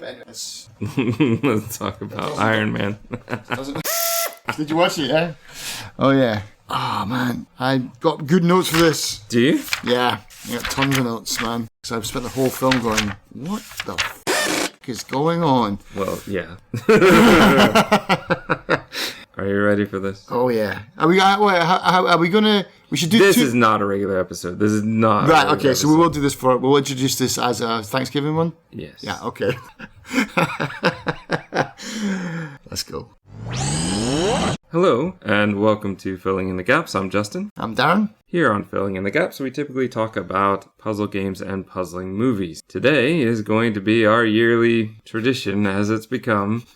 anyway, let's talk about Iron Man. Did you watch it, yeah? Oh, yeah. Oh, man. I got good notes for this. Do you? Yeah. I got tons of notes, man. So I've spent the whole film going, what the is going on? Well, yeah. Are you ready for this? Oh, yeah. Are we gonna... We should do This is not a regular episode. This is not right, okay, so we will do this we'll introduce this as a Thanksgiving one? Yes. Yeah, okay. Let's go. Hello, and welcome to Filling in the Gaps. I'm Justin. I'm Darren. Here on Filling in the Gaps, we typically talk about puzzle games and puzzling movies. Today is going to be our yearly tradition, as it's become.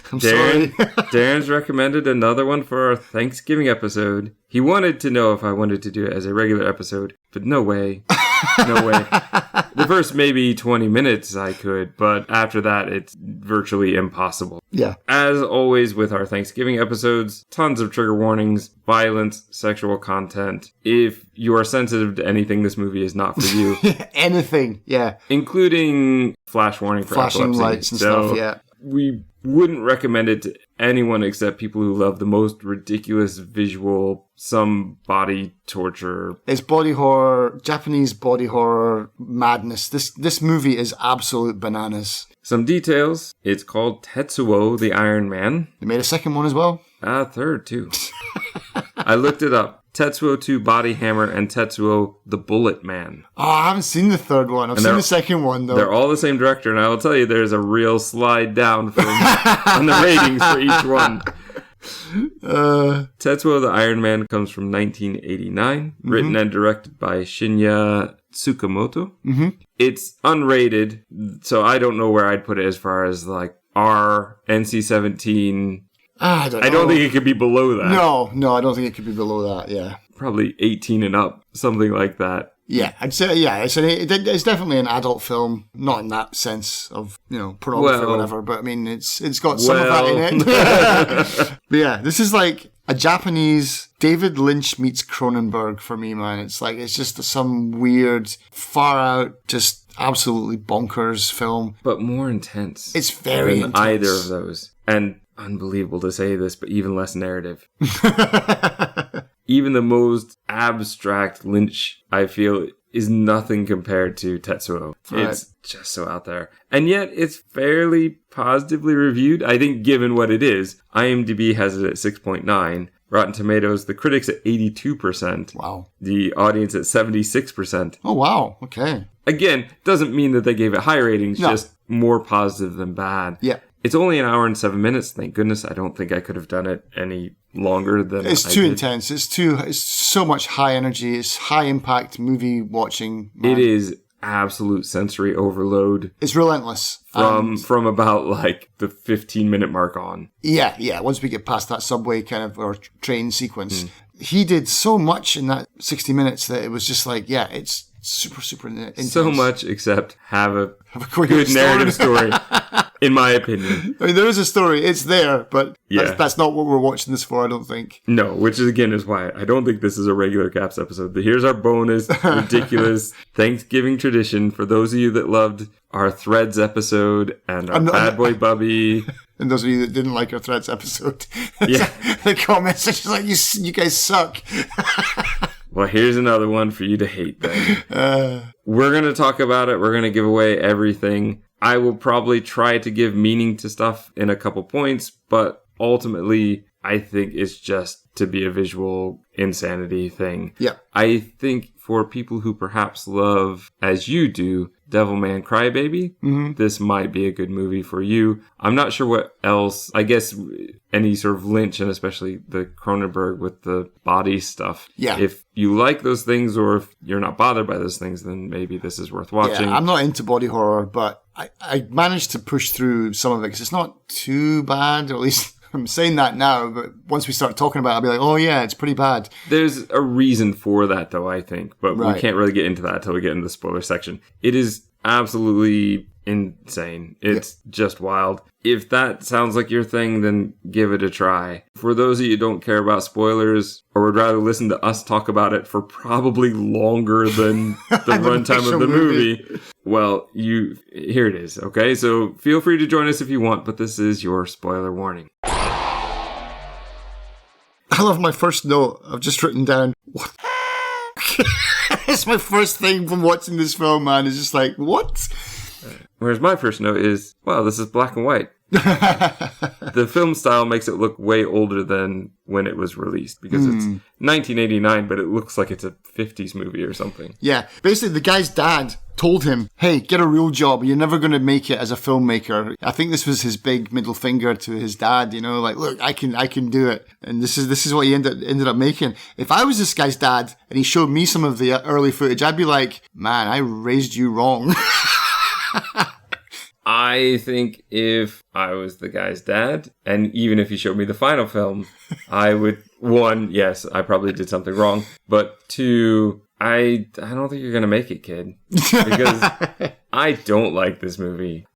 Darren's recommended another one for our Thanksgiving episode. He wanted to know if I wanted to do it as a regular episode, but no way. No way. The first maybe 20 minutes I could, but after that, it's virtually impossible. Yeah. As always with our Thanksgiving episodes, tons of trigger warnings, violence, sexual content. If you are sensitive to anything, this movie is not for you. Anything, yeah. Including flash warning for flashing epilepsy. lights and stuff, yeah. We wouldn't recommend it to anyone except people who love the most ridiculous visual, some body torture. It's body horror, Japanese body horror madness. This movie is absolute bananas. Some details. It's called Tetsuo, the Iron Man. They made a second one as well? Third, too. I looked it up. Tetsuo 2 Body Hammer and Tetsuo the Bullet Man. Oh, I haven't seen the third one. I've seen the second one, though. They're all the same director, and I will tell you there's a real slide down from on the ratings for each one. Tetsuo the Iron Man comes from 1989, written and directed by Shinya Tsukamoto. Mm-hmm. It's unrated, so I don't know where I'd put it as far as like R, NC-17... I don't know. I don't think it could be below that. No, I don't think it could be below that, yeah. Probably 18 and up, something like that. Yeah, I'd say, yeah, it's definitely an adult film, not in that sense of, pornography or whatever, but I mean, it's got some of that in it. But yeah, this is like a Japanese David Lynch meets Cronenberg for me, man. It's just some weird, far out, just absolutely bonkers film. But more intense. It's very than intense. Either of those. And unbelievable to say this, but even less narrative. Even the most abstract Lynch, I feel, is nothing compared to Tetsuo. Right. It's just so out there. And yet, it's fairly positively reviewed. I think given what it is, IMDb has it at 6.9. Rotten Tomatoes, the critics at 82%. Wow. The audience at 76%. Oh, wow. Okay. Again, doesn't mean that they gave it high ratings, just more positive than bad. Yeah. It's only an hour and 7 minutes. Thank goodness. I don't think I could have done it any longer than It's too intense. It's so much high energy. It's high impact movie watching. Man. It is absolute sensory overload. It's relentless. From about like the 15-minute mark on. Yeah. Once we get past that subway kind of or train sequence, he did so much in that 60 minutes that it was just like, yeah, it's super intense. So much except have a good narrative story. In my opinion. I mean, there is a story. It's there, but that's not what we're watching this for, I don't think. No, which is, again, is why I don't think this is a regular Caps episode. But here's our bonus, ridiculous Thanksgiving tradition for those of you that loved our Threads episode and our Bad Boy Bubby. And those of you that didn't like our Threads episode. Yeah. The comments are just like, you guys suck. Well, here's another one for you to hate then. We're going to talk about it. We're going to give away everything. I will probably try to give meaning to stuff in a couple points, but ultimately, I think it's just to be a visual insanity thing. Yeah. I think for people who perhaps love, as you do, Devilman Crybaby, this might be a good movie for you. I'm not sure what else. I guess any sort of Lynch, and especially the Cronenberg with the body stuff. Yeah. If you like those things, or if you're not bothered by those things, then maybe this is worth watching. Yeah, I'm not into body horror, but I managed to push through some of it because it's not too bad, or at least I'm saying that now, but once we start talking about it, I'll be like, oh yeah, it's pretty bad. There's a reason for that, though, I think, but we can't really get into that until we get into the spoiler section. It is absolutely insane. It's just wild. If that sounds like your thing, then give it a try. For those of you who don't care about spoilers or would rather listen to us talk about it for probably longer than the runtime of the movie, well, here it is, okay? So feel free to join us if you want, but this is your spoiler warning. I love my first note. I've just written down, what? That's my first thing from watching this film, man. It's just like, what? Whereas my first note is, wow, this is black and white. The film style makes it look way older than when it was released because it's 1989, but it looks like it's a 50s movie or something. Yeah. Basically, the guy's dad told him, hey, get a real job. You're never going to make it as a filmmaker. I think this was his big middle finger to his dad, you know, like, look, I can do it. And this is what he ended up making. If I was this guy's dad and he showed me some of the early footage, I'd be like, man, I raised you wrong. I think if I was the guy's dad, and even if he showed me the final film, I would, one, yes, I probably did something wrong, but two, I don't think you're going to make it, kid, because I don't like this movie.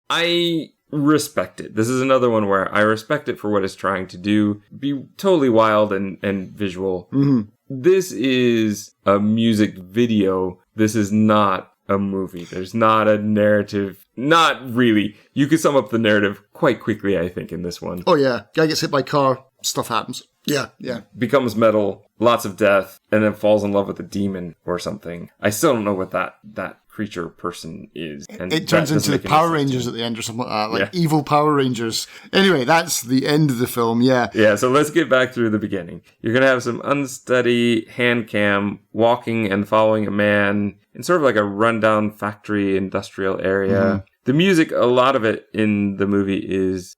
I respect it. This is another one where I respect it for what it's trying to do, be totally wild and visual. Mm-hmm. This is a music video. This is not a movie. There's not a narrative. Not really. You could sum up the narrative quite quickly, I think, in this one. Oh, yeah. Guy gets hit by a car. Stuff happens. Yeah. Becomes metal, lots of death, and then falls in love with a demon or something. I still don't know what that creature person is. And it turns into the Power Rangers at the end or something like that. Like evil Power Rangers. Anyway, that's the end of the film, yeah. Yeah, so let's get back through the beginning. You're going to have some unsteady hand cam walking and following a man in sort of like a rundown factory industrial area. Mm-hmm. The music, a lot of it in the movie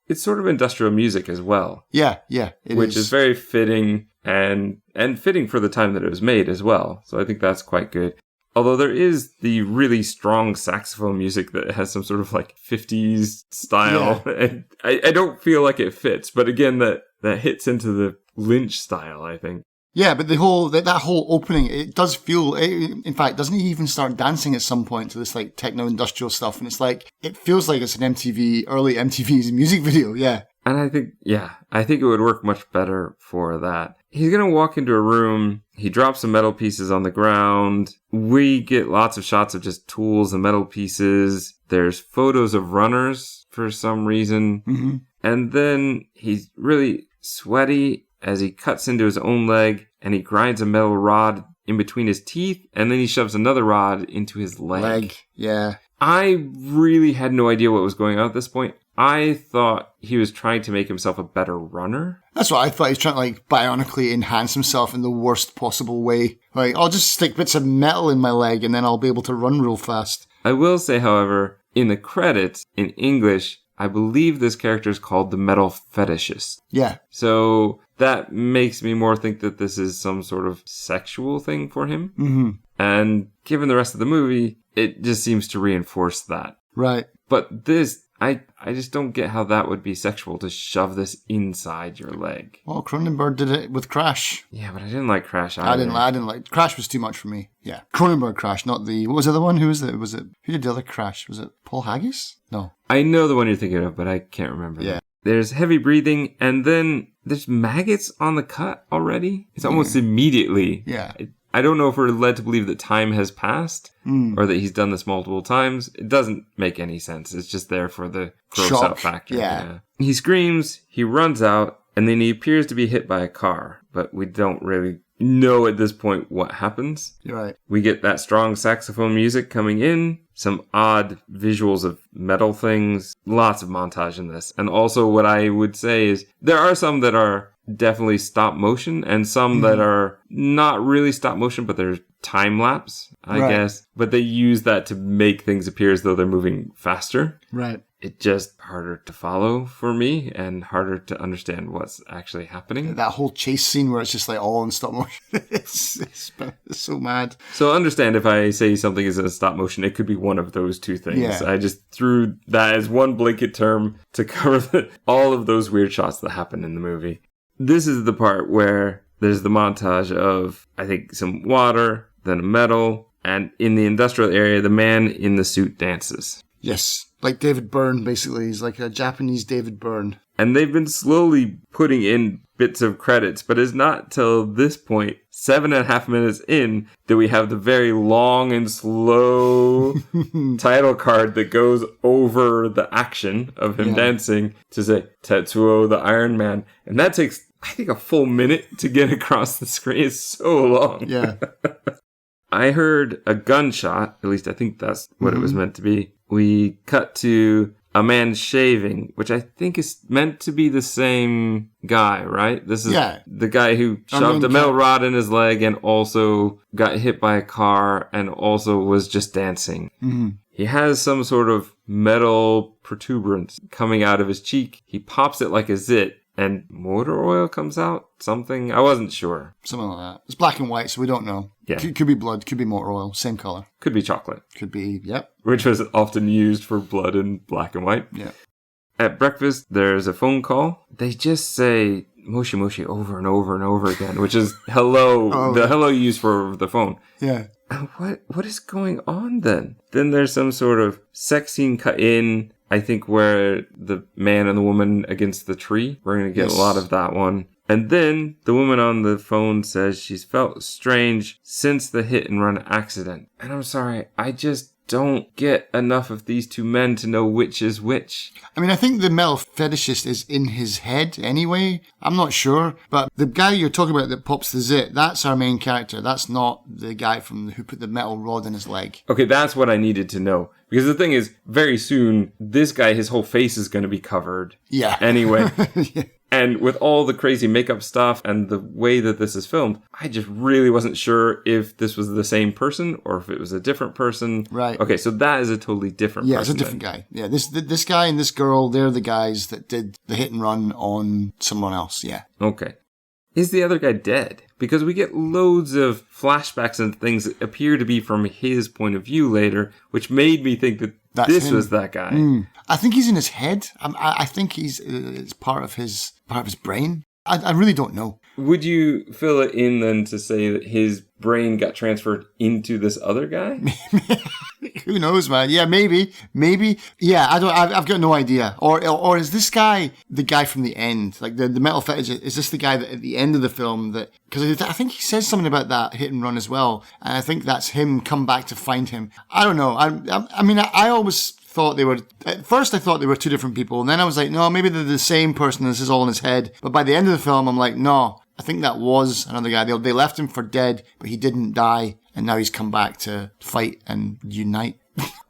it's sort of industrial music as well. Yeah, which is very fitting and fitting for the time that it was made as well. So I think that's quite good. Although there is the really strong saxophone music that has some sort of like 50s style. Yeah. And I don't feel like it fits. But again, that hits into the Lynch style, I think. Yeah, but that whole opening, it does feel, in fact, doesn't he even start dancing at some point to this like techno-industrial stuff? And it's like, it feels like it's an early MTV's music video, yeah. And I think it would work much better for that. He's going to walk into a room. He drops some metal pieces on the ground. We get lots of shots of just tools and metal pieces. There's photos of runners for some reason. Mm-hmm. And then he's really sweaty as he cuts into his own leg and he grinds a metal rod in between his teeth. And then he shoves another rod into his leg. Yeah. I really had no idea what was going on at this point. I thought he was trying to make himself a better runner. That's what I thought. He was trying to like bionically enhance himself in the worst possible way. Like, I'll just stick bits of metal in my leg and then I'll be able to run real fast. I will say, however, in the credits, in English, I believe this character is called the Metal Fetishist. Yeah. So that makes me more think that this is some sort of sexual thing for him. Mm-hmm. And given the rest of the movie, it just seems to reinforce that. Right. But this, I just don't get how that would be sexual to shove this inside your leg. Well, Cronenberg did it with Crash. Yeah, but I didn't like Crash either. I didn't like Crash. Was too much for me. Yeah, Cronenberg Crash, not the. What was the other one? Who was it? Who did the other Crash? Was it Paul Haggis? No. I know the one you're thinking of, but I can't remember. Yeah. There's heavy breathing, and then there's maggots on the cut already. It's almost immediately. Yeah. I don't know if we're led to believe that time has passed or that he's done this multiple times. It doesn't make any sense. It's just there for the gross out factor. Yeah. He screams, he runs out, and then he appears to be hit by a car. But we don't really know at this point what happens. You're right. We get that strong saxophone music coming in, some odd visuals of metal things, lots of montage in this. And also what I would say is there are some that are definitely stop motion and some that are not really stop motion, but they're time lapse, I guess. But they use that to make things appear as though they're moving faster. Right. It's just harder to follow for me and harder to understand what's actually happening. That whole chase scene where it's just like all in stop motion. it's so mad. So understand if I say something is in stop motion, it could be one of those two things. Yeah. I just threw that as one blanket term to cover all of those weird shots that happen in the movie. This is the part where there's the montage of, I think, some water, then a metal, And in the industrial area, the man in the suit dances. Yes. Like David Byrne, basically. He's like a Japanese David Byrne. And they've been slowly putting in bits of credits, but it's not till this point, 7.5 minutes in, that we have the very long and slow title card that goes over the action of him dancing to say, Tetsuo, the Iron Man. And that takes, I think, a full minute to get across the screen. It's so long. Yeah. I heard a gunshot, at least I think that's what it was meant to be. We cut to a man shaving, which I think is meant to be the same guy, right? This is the guy who shoved a metal rod in his leg and also got hit by a car and also was just dancing. Mm-hmm. He has some sort of metal protuberance coming out of his cheek. He pops it like a zit. And motor oil comes out? Something? I wasn't sure. Something like that. It's black and white, so we don't know. Yeah. Could be blood, could be motor oil, same color. Could be chocolate. Could be, yep. Which was often used for blood in black and white. Yeah. At breakfast, there's a phone call. They just say moshi moshi over and over and over again, which is hello, the hello used for the phone. Yeah. What is going on then? Then there's some sort of sex scene cut in, I think, where the man and the woman against the tree. We're going to get a lot of that one. And then the woman on the phone says she's felt strange since the hit and run accident. And I'm sorry, I just don't get enough of these two men to know which is which. I mean, I think the metal fetishist is in his head anyway. I'm not sure. But the guy you're talking about that pops the zit, that's our main character. That's not the guy who put the metal rod in his leg. Okay, that's what I needed to know. Because the thing is, very soon, this guy, his whole face is going to be covered. Yeah. Anyway. Yeah. And with all the crazy makeup stuff and the way that this is filmed, I just really wasn't sure if this was the same person or if it was a different person. Right. Okay, so that is a totally different person. Yeah, it's a different guy. Yeah, this guy and this girl, they're the guys that did the hit and run on someone else. Yeah. Okay. Is the other guy dead? Because we get loads of flashbacks and things that appear to be from his point of view later, which made me think that this was that guy. Mm. I think he's in his head. I think it's part of his brain. I really don't know. Would you fill it in then to say that his brain got transferred into this other guy? Who knows, man? Yeah, maybe. Yeah, I've got no idea. Or is this guy the guy from the end? Like the metal fetish, is this the guy that at the end of the film that, because I think he says something about that hit and run as well. And I think that's him come back to find him. I don't know. I mean, I always thought at first I thought they were two different people. And then I was like, no, maybe they're the same person. This is all in his head. But by the end of the film, I'm like, no, I think that was another guy. They left him for dead, but he didn't die. And now he's come back to fight and unite.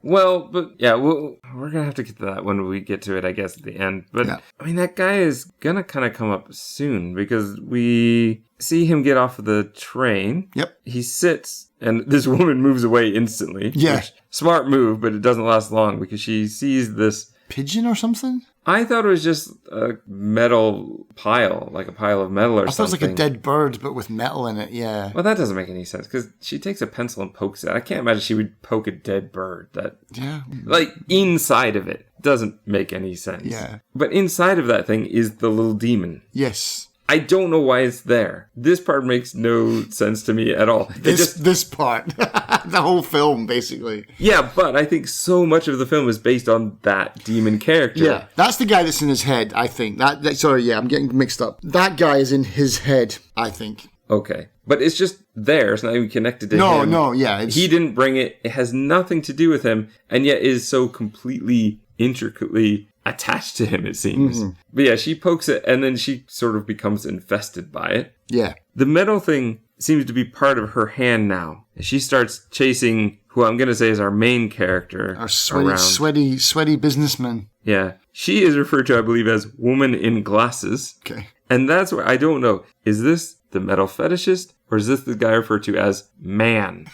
Well, but yeah, we're going to have to get to that when we get to it, I guess, at the end. But, yeah. I mean, that guy is going to kind of come up soon because we see him get off of the train. Yep. He sits, and this woman moves away instantly. Yeah. Smart move, but it doesn't last long because she sees this pigeon or something? I thought it was just a metal pile, like a pile of metal or something. I thought it was like a dead bird, but with metal in it, yeah. Well, that doesn't make any sense, because she takes a pencil and pokes it. I can't imagine she would poke a dead bird. Yeah. Like, inside of it. Doesn't make any sense. Yeah. But inside of that thing is the little demon. Yes. I don't know why it's there. This part makes no sense to me at all. This part. The whole film, basically. Yeah, but I think so much of the film is based on that demon character. Yeah, that's the guy that's in his head, I think. Sorry, I'm getting mixed up. That guy is in his head, I think. Okay. But it's just there. It's not even connected to him. No, yeah. He didn't bring it. It has nothing to do with him, and yet is so completely, intricately attached to him, it seems. Mm-hmm. But yeah, she pokes it, and then she sort of becomes infested by it. Yeah. The metal thing seems to be part of her hand now. She starts chasing who I'm going to say is our main character. Our sweaty businessman. Yeah. She is referred to, I believe, as woman in glasses. Okay. And that's where I don't know. Is this the metal fetishist, or is this the guy referred to as man?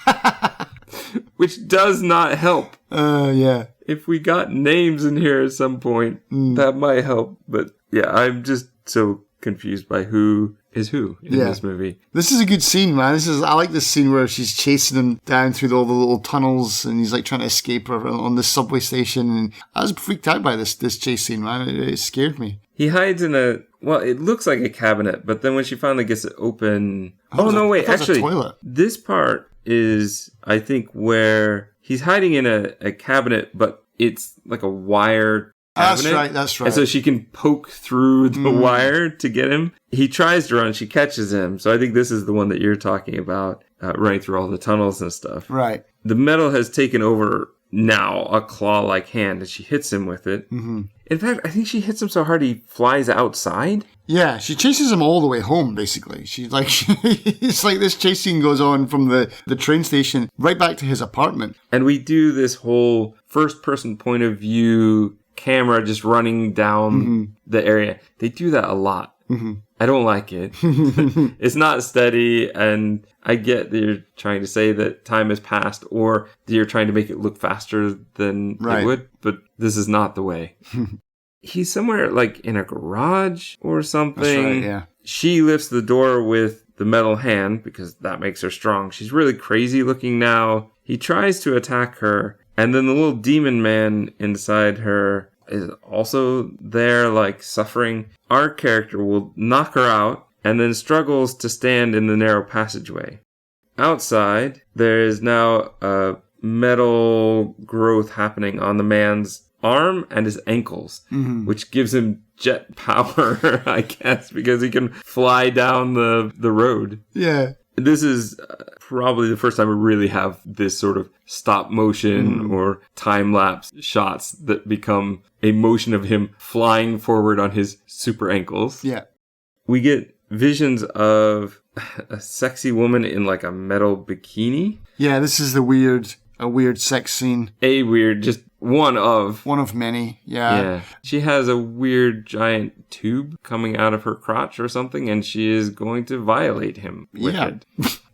Which does not help. Yeah. If we got names in here at some point, that might help. But yeah, I'm just so confused by who is who in this movie. This is a good scene, man. I like this scene where she's chasing him down through all the little tunnels and he's like trying to escape her on the subway station. And I was freaked out by this chase scene, man. It scared me. He hides in it looks like a cabinet, but then when she finally gets it open... Oh, no, wait, actually, toilet. This part is, I think, where he's hiding in a cabinet, but it's like a wire cabinet. That's right. And so she can poke through the wire to get him. He tries to run. She catches him. So I think this is the one that you're talking about, running through all the tunnels and stuff. Right. The metal has taken over now a claw-like hand, and she hits him with it. Mm-hmm. In fact, I think she hits him so hard he flies outside. Yeah, she chases him all the way home, basically. She's like, it's like this chase scene goes on from the train station right back to his apartment. And we do this whole first-person point of view camera just running down the area. They do that a lot. Mm-hmm. I don't like it. It's not steady, and I get that you're trying to say that time has passed, or that you're trying to make it look faster than it would, but this is not the way. He's somewhere like in a garage or something. That's right, yeah. She lifts the door with the metal hand because that makes her strong. She's really crazy looking now. He tries to attack her, and then the little demon man inside her is also there, like, suffering. Our character will knock her out and then struggles to stand in the narrow passageway. Outside, there is now a metal growth happening on the man's arm and his ankles, which gives him jet power, I guess, because he can fly down the road. Yeah. This is probably the first time we really have this sort of stop motion or time-lapse shots that become a motion of him flying forward on his super ankles. Yeah. We get visions of a sexy woman in like a metal bikini. Yeah, this is a weird sex scene. Just one of. One of many, yeah. She has a weird giant tube coming out of her crotch or something, and she is going to violate him with it.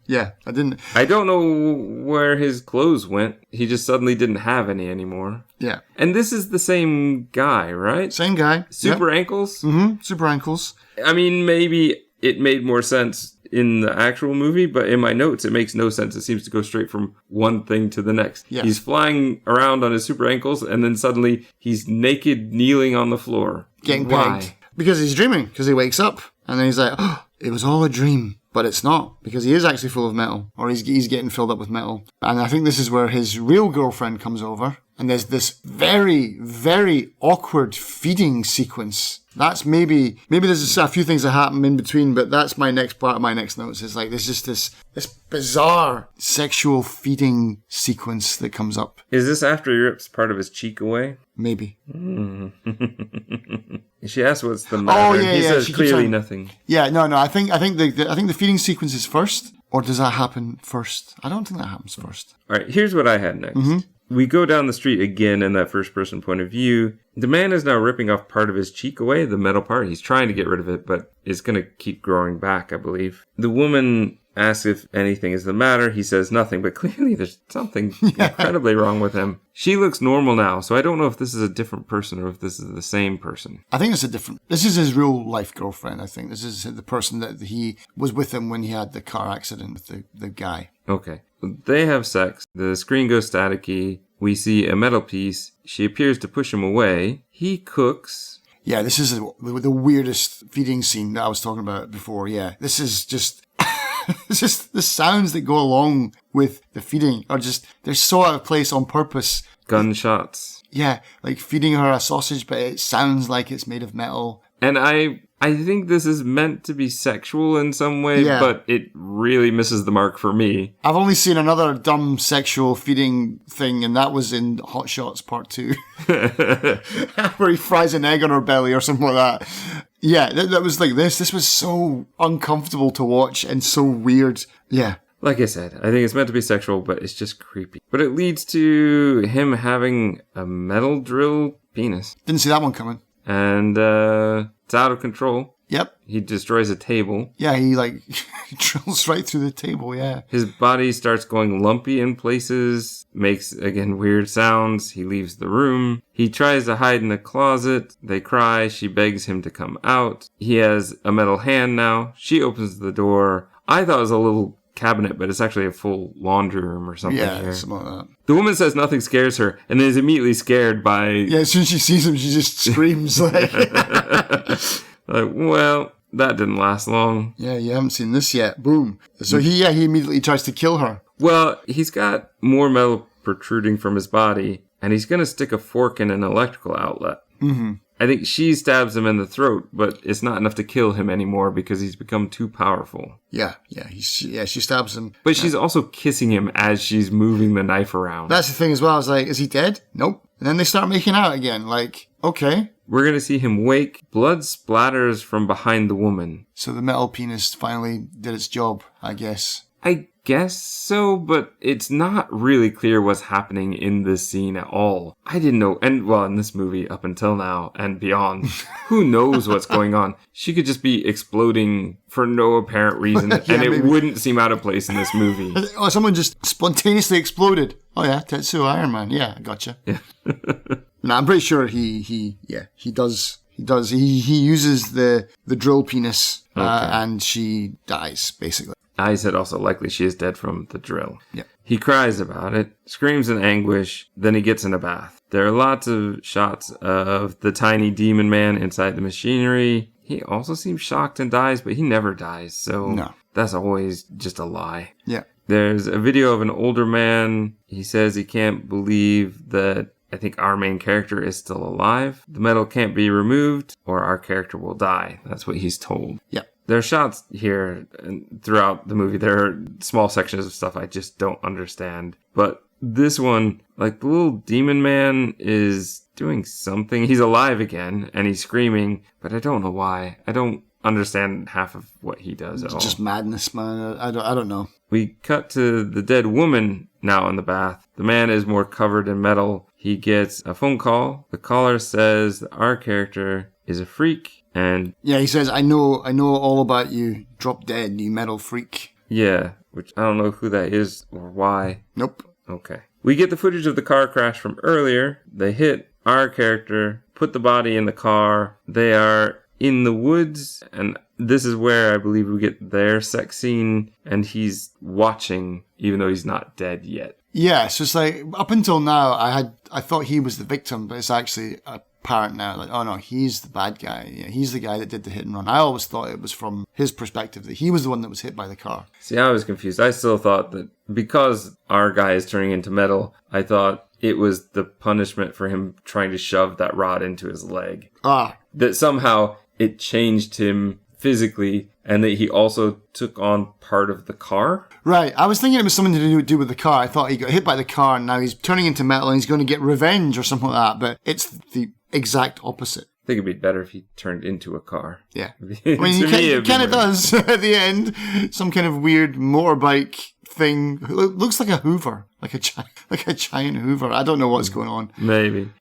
Yeah, I don't know where his clothes went. He just suddenly didn't have any anymore. Yeah. And this is the same guy, right? Same guy. Super ankles? Mm-hmm, super ankles. I mean, maybe it made more sense in the actual movie, but in my notes, it makes no sense. It seems to go straight from one thing to the next. Yeah. He's flying around on his super ankles, and then suddenly he's naked, kneeling on the floor. Getting pegged. Because he's dreaming, because he wakes up, and then he's like, oh, it was all a dream. But it's not, because he is actually full of metal, or he's getting filled up with metal. And I think this is where his real girlfriend comes over, and there's this very, very awkward feeding sequence. That's maybe there's a few things that happen in between, but that's my next part of my next notes. Is like there's just this bizarre sexual feeding sequence that comes up. Is this after he rips part of his cheek away? Maybe. She asks what's the matter. Oh, yeah, he yeah. says clearly nothing. Yeah, no. I think the feeding sequence is first, or does that happen first? I don't think that happens first. All right, here's what I had next. We go down the street again in that first-person point of view. The man is now ripping off part of his cheek away, the metal part. He's trying to get rid of it, but it's going to keep growing back, I believe. The woman asks if anything is the matter. He says nothing, but clearly there's something incredibly wrong with him. She looks normal now, so I don't know if this is a different person or if this is the same person. I think this is his real-life girlfriend, I think. This is the person that he was with him when he had the car accident with the guy. Okay. They have sex. The screen goes staticky. We see a metal piece. She appears to push him away. He cooks. Yeah, this is the weirdest feeding scene that I was talking about before. Yeah, this is just... it's just the sounds that go along with the feeding are just... They're so out of place on purpose. Gunshots. Yeah, like feeding her a sausage, but it sounds like it's made of metal. And I think this is meant to be sexual in some way, but it really misses the mark for me. I've only seen another dumb sexual feeding thing, and that was in Hot Shots Part 2. Where he fries an egg on her belly or something like that. Yeah, that was like this. This was so uncomfortable to watch and so weird. Yeah. Like I said, I think it's meant to be sexual, but it's just creepy. But it leads to him having a metal drill penis. Didn't see that one coming. And it's out of control. Yep. He destroys a table. Yeah, he drills right through the table, yeah. His body starts going lumpy in places, makes, again, weird sounds. He leaves the room. He tries to hide in the closet. They cry. She begs him to come out. He has a metal hand now. She opens the door. I thought it was a little cabinet, but it's actually a full laundry room or something. Yeah, something like that. The woman says nothing scares her, and then is immediately scared by... Yeah, as soon as she sees him, she just screams like... Like, well, that didn't last long. Yeah, you haven't seen this yet. Boom. So he immediately tries to kill her Well, he's got more metal protruding from his body, and he's going to stick a fork in an electrical outlet. Mm-hmm. I think she stabs him in the throat, but it's not enough to kill him anymore because he's become too powerful. Yeah, she stabs him. But she's also kissing him as she's moving the knife around. That's the thing as well. I was like, is he dead? Nope. And then they start making out again. Like, okay. We're going to see him wake. Blood splatters from behind the woman. So the metal penis finally did its job, I guess. I guess so, but it's not really clear what's happening in this scene at all. I didn't know, and well, in this movie up until now and beyond, who knows what's going on? She could just be exploding for no apparent reason, and it maybe wouldn't seem out of place in this movie. Oh, someone just spontaneously exploded. Oh yeah, Tetsuo Iron Man. Yeah, I gotcha. Yeah. No, I'm pretty sure he does. He uses the drill penis, and she dies, basically. I said also likely she is dead from the drill. Yeah. He cries about it, screams in anguish, then he gets in a bath. There are lots of shots of the tiny demon man inside the machinery. He also seems shocked and dies, but he never dies, so that's always just a lie. Yeah. There's a video of an older man. He says he can't believe that I think our main character is still alive. The metal can't be removed or our character will die. That's what he's told. Yeah. There are shots here and throughout the movie. There are small sections of stuff I just don't understand. But this one, like the little demon man is doing something. He's alive again and he's screaming, but I don't know why. I don't understand half of what he does at all. Just madness, man. I don't know. We cut to the dead woman now in the bath. The man is more covered in metal. He gets a phone call. The caller says that our character is a freak. And yeah, he says, I know all about you. Drop dead, you metal freak. Yeah, which I don't know who that is or why. Nope. Okay. We get the footage of the car crash from earlier. They hit our character, put the body in the car. They are in the woods, and this is where I believe we get their sex scene, and he's watching, even though he's not dead yet. Yeah, so it's like, up until now, I thought he was the victim, but it's actually apparent now, like, oh no, he's the bad guy. Yeah, he's the guy that did the hit and run. I always thought it was from his perspective, that he was the one that was hit by the car. See, I was confused. I still thought that because our guy is turning into metal, I thought it was the punishment for him trying to shove that rod into his leg. That somehow it changed him physically, and that he also took on part of the car. Right. I was thinking it was something to do with the car. I thought he got hit by the car and now he's turning into metal and he's going to get revenge or something like that. But it's the exact opposite. I think it'd be better if he turned into a car. Yeah. I mean, he kind of does at the end. Some kind of weird motorbike thing. It looks like a Hoover. Like a giant Hoover. I don't know what's going on. Maybe.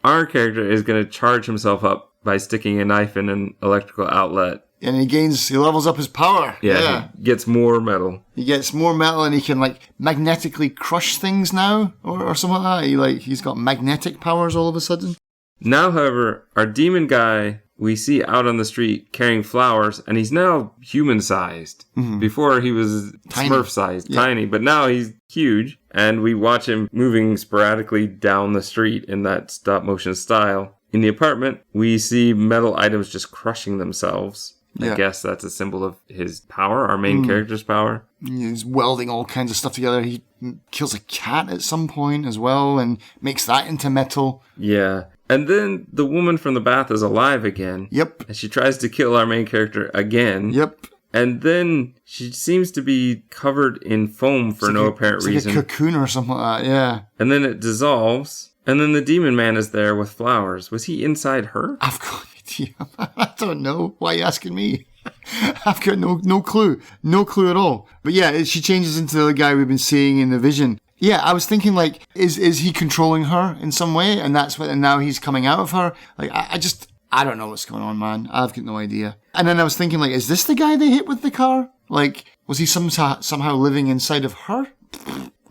Our character is going to charge himself up by sticking a knife in an electrical outlet. And he levels up his power. Yeah. He gets more metal. He gets more metal and he can magnetically crush things now or something like that. He's got magnetic powers all of a sudden. Now, however, our demon guy we see out on the street carrying flowers, and he's now human-sized. Mm-hmm. Before he was Smurf-sized, tiny, but now he's huge. And we watch him moving sporadically down the street in that stop-motion style. In the apartment, we see metal items just crushing themselves. I guess that's a symbol of his power, our main character's power. He's welding all kinds of stuff together. He kills a cat at some point as well and makes that into metal. Yeah. And then the woman from the bath is alive again. Yep. And she tries to kill our main character again. Yep. And then she seems to be covered in foam for no apparent reason. Like a cocoon or something like that, yeah. And then it dissolves. And then the demon man is there with flowers. Was he inside her? I've got no idea. I don't know. Why are you asking me? I've got no clue. No clue at all. But yeah, she changes into the guy we've been seeing in the vision. Yeah, I was thinking is he controlling her in some way? And now he's coming out of her? I don't know what's going on, man. I've got no idea. And then I was thinking is this the guy they hit with the car? Was he somehow living inside of her?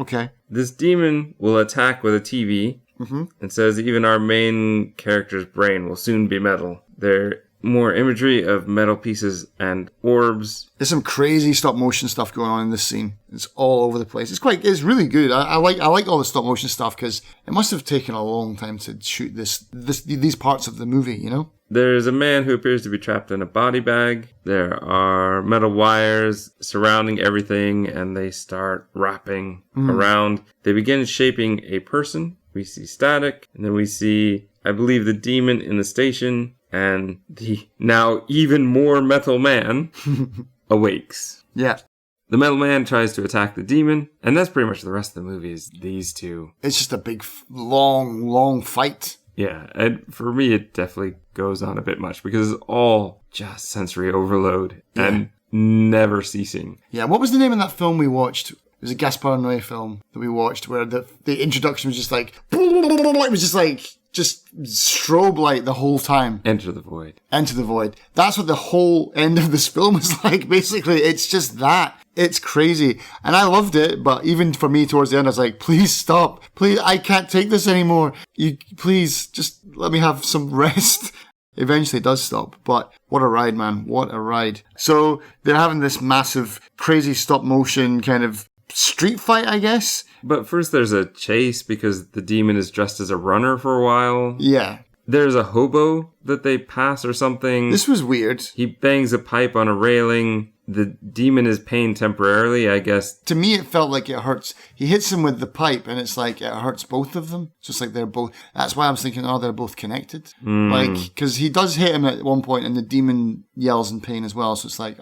Okay. This demon will attack with a TV. Mm-hmm. It says even our main character's brain will soon be metal. There more imagery of metal pieces and orbs. There's some crazy stop motion stuff going on in this scene. It's all over the place. It's really good. I like all the stop motion stuff because it must have taken a long time to shoot these parts of the movie, you know? There's a man who appears to be trapped in a body bag. There are metal wires surrounding everything, and they start wrapping around. They begin shaping a person. We see static, and then we see, I believe, the demon in the station, and the now even more metal man awakes. Yeah. The metal man tries to attack the demon, and that's pretty much the rest of the movie is these two. It's just a big, long fight. Yeah, and for me, it definitely goes on a bit much because it's all just sensory overload and never ceasing. Yeah, what was the name of that film we watched? It was a Gaspar Noé film that we watched where the introduction was just like, it was just strobe light the whole time. Enter the Void. Enter the Void. That's what the whole end of this film is like, basically. It's just that. It's crazy. And I loved it, but even for me towards the end, I was like, please stop. Please, I can't take this anymore. Please, just let me have some rest. Eventually it does stop, but what a ride, man. What a ride. So they're having this massive, crazy stop motion kind of street fight, I guess. But first there's a chase because the demon is dressed as a runner for a while. Yeah. There's a hobo that they pass or something. This was weird. He bangs a pipe on a railing. The demon is pained temporarily, I guess. To me, it felt like it hurts. He hits him with the pipe, and it's like it hurts both of them. It's just like they're both... That's why I was thinking, they're both connected. Like, because he does hit him at one point, and the demon yells in pain as well. So it's like,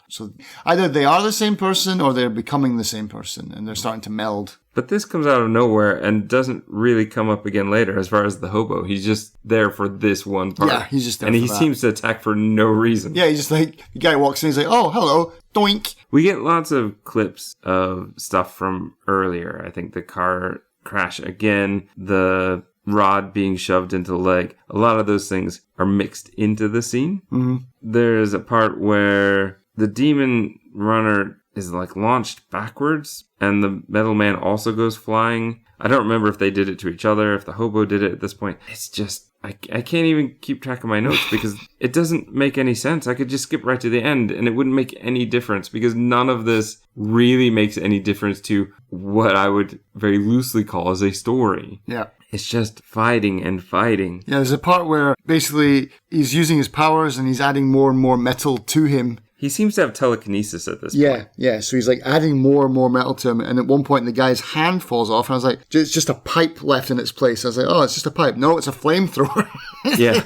so either they are the same person, or they're becoming the same person, and they're starting to meld. But this comes out of nowhere and doesn't really come up again later as far as the hobo. He's just there for this one part. Yeah, he's just there and for he seems to attack for no reason. Yeah, he's just like, the guy walks in, he's like, oh, hello, doink. We get lots of clips of stuff from earlier. I think the car crash again, the rod being shoved into the leg. A lot of those things are mixed into the scene. Mm-hmm. There's a part where the demon runner is like launched backwards and the metal man also goes flying. I don't remember if they did it to each other, if the hobo did it at this point. It's just, I can't even keep track of my notes because it doesn't make any sense. I could just skip right to the end and it wouldn't make any difference because none of this really makes any difference to what I would very loosely call as a story. Yeah. It's just fighting and fighting. Yeah, there's a part where basically he's using his powers and he's adding more and more metal to him. He seems to have telekinesis at this point. Yeah. So he's like adding more and more metal to him. And at one point, the guy's hand falls off. And I was like, it's just a pipe left in its place. I was like, oh, it's just a pipe. No, it's a flamethrower. Yeah.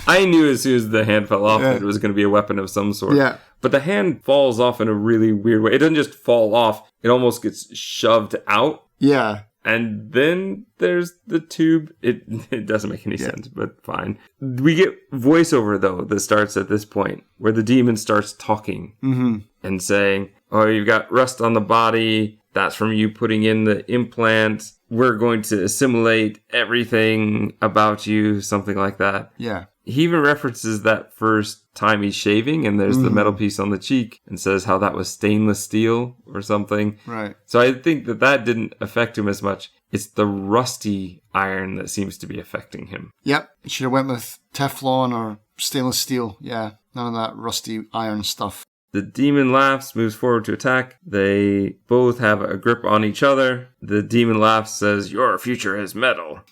I knew as soon as the hand fell off that it was going to be a weapon of some sort. Yeah. But the hand falls off in a really weird way. It doesn't just fall off. It almost gets shoved out. Yeah. And then there's the tube. It doesn't make any sense, but fine. We get voiceover, though, that starts at this point, where the demon starts talking and saying, oh, you've got rust on the body. That's from you putting in the implant. We're going to assimilate everything about you, something like that. Yeah. He even references that first time he's shaving, and there's the metal piece on the cheek, and says how that was stainless steel or something. Right. So I think that didn't affect him as much. It's the rusty iron that seems to be affecting him. Yep. You should have went with Teflon or stainless steel. Yeah. None of that rusty iron stuff. The demon laughs, moves forward to attack. They both have a grip on each other. The demon laughs, says, your future is metal.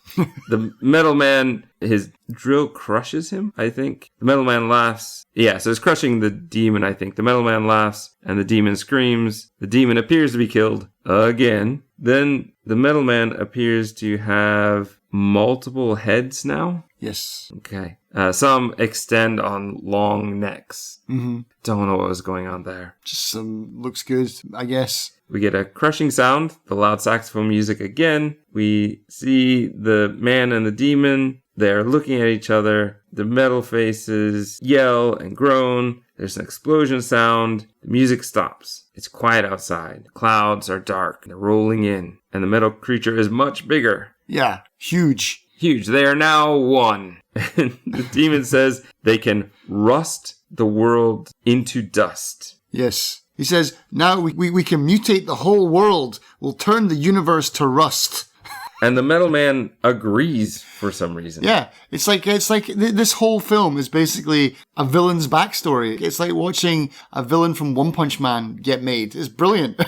The metal man, his drill crushes him, I think. The metal man laughs. Yeah, so it's crushing the demon, I think. The metal man laughs, and the demon screams. The demon appears to be killed again. Then the metal man appears to have multiple heads now. Yes. Okay. Some extend on long necks. Mm-hmm. Don't know what was going on there. Just some looks good, I guess. We get a crushing sound, the loud saxophone music again. We see the man and the demon. They're looking at each other. The metal faces yell and groan. There's an explosion sound. The music stops. It's quiet outside. The clouds are dark. They're rolling in. And the metal creature is much bigger. Yeah, huge. Huge. They are now one. And the demon says they can rust the world into dust. Yes. He says, now we can mutate the whole world. We'll turn the universe to rust. And the metal man agrees for some reason. Yeah. It's like this whole film is basically a villain's backstory. It's like watching a villain from One Punch Man get made. It's brilliant.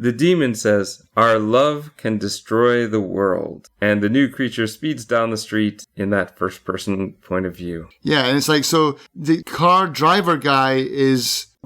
The demon says, "Our love can destroy the world." And the new creature speeds down the street in that first-person point of view. Yeah, and it's like, so the car driver guy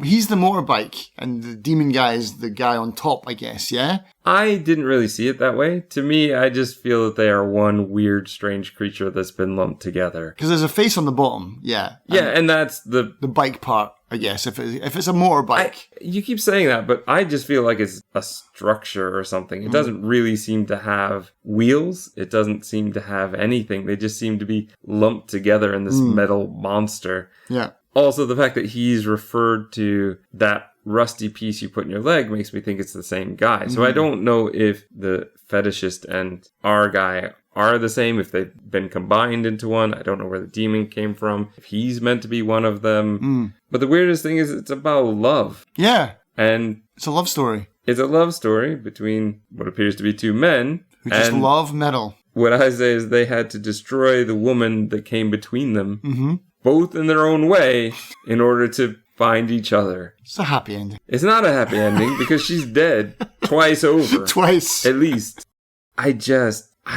he's the motorbike, and the demon guy is the guy on top, I guess, yeah? I didn't really see it that way. To me, I just feel that they are one weird, strange creature that's been lumped together. Because there's a face on the bottom, yeah. Yeah, and that's the bike part, I guess, if it's a motorbike. You keep saying that, but I just feel like it's a structure or something. It doesn't really seem to have wheels. It doesn't seem to have anything. They just seem to be lumped together in this metal monster. Yeah. Also, the fact that he's referred to that rusty piece you put in your leg makes me think it's the same guy. So I don't know if the fetishist and our guy are the same, if they've been combined into one. I don't know where the demon came from, if he's meant to be one of them. But the weirdest thing is it's about love. Yeah. And it's a love story. It's a love story between what appears to be two men. Who just love metal. What I say is they had to destroy the woman that came between them, both in their own way, in order to find each other. It's a happy ending. It's not a happy ending because she's dead twice over. Twice. At least. I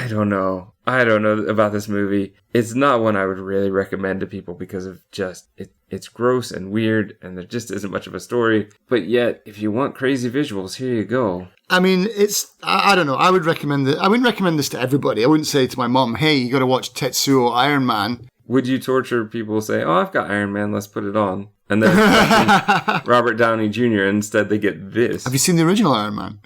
don't know. I don't know about this movie. It's not one I would really recommend to people because of just, it's gross and weird and there just isn't much of a story. But yet, if you want crazy visuals, here you go. I mean, I don't know. I wouldn't recommend this to everybody. I wouldn't say to my mom, hey, you got to watch Tetsuo Iron Man. Would you torture people say, oh, I've got Iron Man, let's put it on? And then Robert Downey Jr. Instead, they get this. Have you seen the original Iron Man?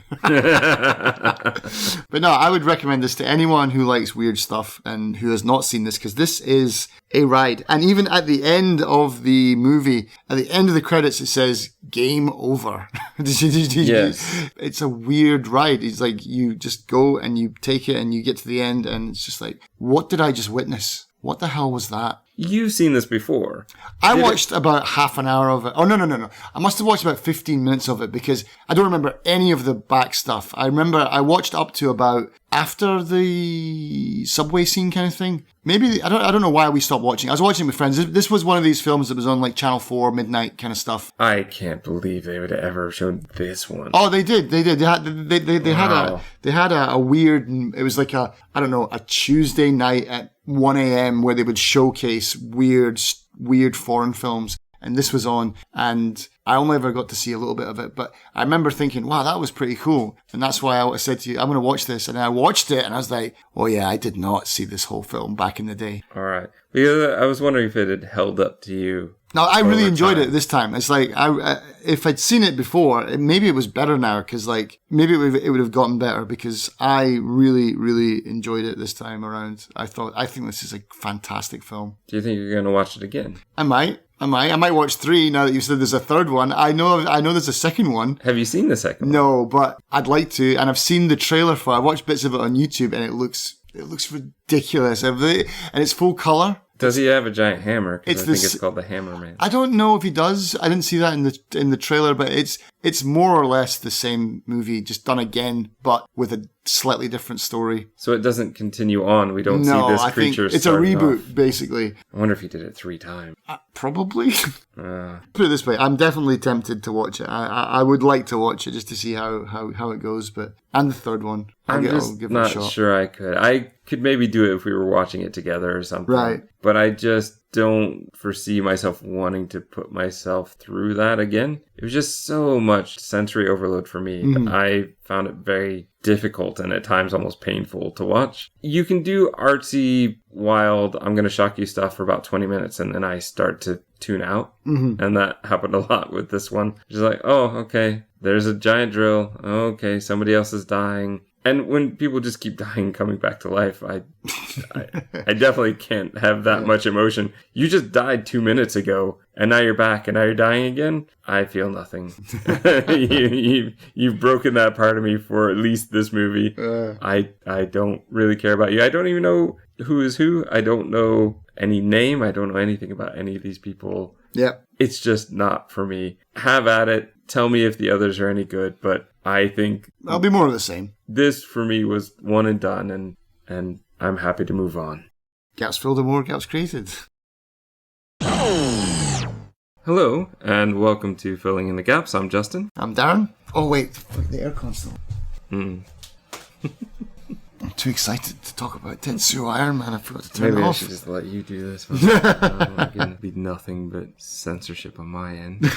But no, I would recommend this to anyone who likes weird stuff and who has not seen this, because this is a ride. And even at the end of the movie, at the end of the credits, it says, game over. Yes. It's a weird ride. It's like you just go and you take it and you get to the end and it's just like, what did I just witness? What the hell was that? You've seen this before. I watched about half an hour of it. Oh, no. I must have watched about 15 minutes of it because I don't remember any of the back stuff. I remember I watched up to about after the subway scene kind of thing. Maybe, I don't know why we stopped watching. I was watching it with friends. This was one of these films that was on like Channel 4, midnight kind of stuff. I can't believe they would have ever shown this one. Oh, they did. They had a weird, it was like a Tuesday night at 1 a.m. where they would showcase weird foreign films. And this was on, and I only ever got to see a little bit of it, but I remember thinking, wow, that was pretty cool. And that's why I said to you, I'm going to watch this. And I watched it, and I was like, oh yeah, I did not see this whole film back in the day. All right. Because I was wondering if it had held up to you. No, I really enjoyed it this time. It's like, if I'd seen it before, maybe it was better now, because like, maybe it would have gotten better, because I really, really enjoyed it this time around. I think this is a fantastic film. Do you think you're going to watch it again? I might watch 3 now that you said there's a third one. I know there's a second one. Have you seen the second one? No, but I'd like to, and I've seen the trailer for it. I watched bits of it on YouTube, and it looks ridiculous. And it's full color. Does he have a giant hammer? Because I think it's called the Hammer Man. I don't know if he does. I didn't see that in the trailer, but it's more or less the same movie, just done again, but with a slightly different story. So it doesn't continue on. We don't see this creature. It's a reboot, basically. I wonder if he did it 3 times. Probably. Put it this way, I'm definitely tempted to watch it. I would like to watch it just to see how it goes, and the third one. I'll give it a shot. Not sure I could. I could maybe do it if we were watching it together or something. Right. But I just don't foresee myself wanting to put myself through that again. It was just so much sensory overload for me. Mm-hmm. I found it very difficult and at times almost painful to watch. You can do artsy, wild, I'm going to shock you stuff for about 20 minutes and then I start to tune out. Mm-hmm. And that happened a lot with this one. Just like, oh, okay, there's a giant drill. Okay, somebody else is dying. And when people just keep dying, coming back to life, I definitely can't have that much emotion. You just died 2 minutes ago, and now you're back, and now you're dying again. I feel nothing. You've broken that part of me for at least this movie. I don't really care about you. I don't even know who is who. I don't know any name. I don't know anything about any of these people. Yeah. It's just not for me. Have at it. Tell me if the others are any good, but I think I'll be more of the same. This for me was one and done, and I'm happy to move on. Gaps filled and more gaps created. Hello, and welcome to Filling in the Gaps. I'm Justin. I'm Darren. Oh, wait. The aircon's still. I'm too excited to talk about Tetsuo Iron Man. I forgot to turn it off. Maybe I should just let you do this. It's going to be nothing but censorship on my end.